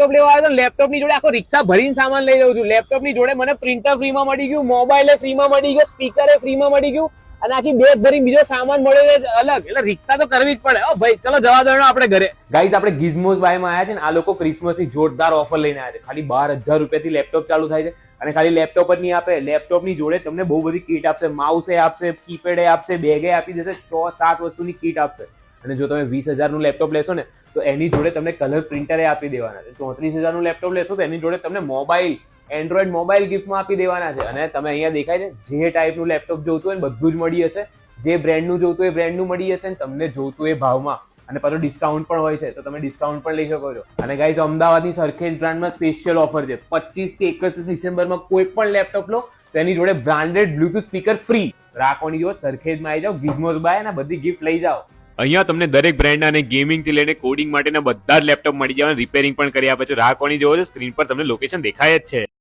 Laptop લેવા આવ્યો તો લેપટોપ ની જોડે આખો રિક્ષા ભરીને સામાન લઈ જાઉં છું. લેપટોપ ની જોડે મને પ્રિન્ટર ફ્રીમાં મળી ગયું, મોબાઈલ ફ્રીમાં મળી ગયો, સ્પીકર ફ્રીમાં મળી ગયું અને આખી બેગ ભરી બીજો સામાન મળ્યો અલગ. એટલે રિક્ષા તો કરવી જ પડે. ભાઈ ચલો જવા દો આપણે ઘરે. ગાઈઝ આપણે ગિઝમોઝ બાયમાં આવ્યા છે ને આ લોકો ક્રિસમસ ની જોરદાર ઓફર લઈને આવ્યા છે. ખાલી 12,000 રૂપિયાથી લેપટોપ ચાલુ થાય છે અને ખાલી લેપટોપ જ નહીં આપે, લેપટોપ ની જોડે તમને બહુ બધી કીટ આપશે, માઉસ આપશે, કીપેડ આપશે, બેગે આપી દેશે, 6-7 વસ્તુની કીટ આપશે. અને જો તમે 20,000 નું લેપટોપ લેશો ને તો એની જોડે તમને કલર પ્રિન્ટરે આપી દેવાના છે. 34,000 નું લેપટોપ લેશો તો એની જોડે તમને મોબાઈલ, એન્ડ્રોઈડ મોબાઈલ ગિફ્ટમાં આપી દેવાના છે. અને તમે અહીંયા દેખાય છે જે ટાઈપનું લેપટોપ જોતું હોય બધું જ મળી હશે, જે બ્રેન્ડનું જોતું હોય બ્રેન્ડનું મળી હશે, તમને જોતું એ ભાવમાં. અને પાછું ડિસ્કાઉન્ટ પણ હોય છે તો તમે ડિસ્કાઉન્ટ પણ લઈ શકો છો. અને ગાઈઝ અમદાવાદની સરખેજ બ્રાન્ડમાં સ્પેશિયલ ઓફર છે. 25 થી 31 ડિસેમ્બરમાં કોઈ પણ લેપટોપ લો તેની જોડે બ્રાન્ડેડ બ્લુટૂથ સ્પીકર ફ્રી રાખવાની. જો સરખેજમાં આવી જાઓ, ગિઝમોઝ બાય અને બધી ગિફ્ટ લઈ જાઓ. અહીંયા તમને દરેક બ્રાન્ડ અને ગેમિંગ થી લઈને કોડિંગ માટેના બધા જ લેપટોપ મળી જાય, રિપેરિંગ પણ કરી આપે છે. રાખવાની જોવો છો સ્ક્રીન પર તમને લોકેશન દેખાય જ છે.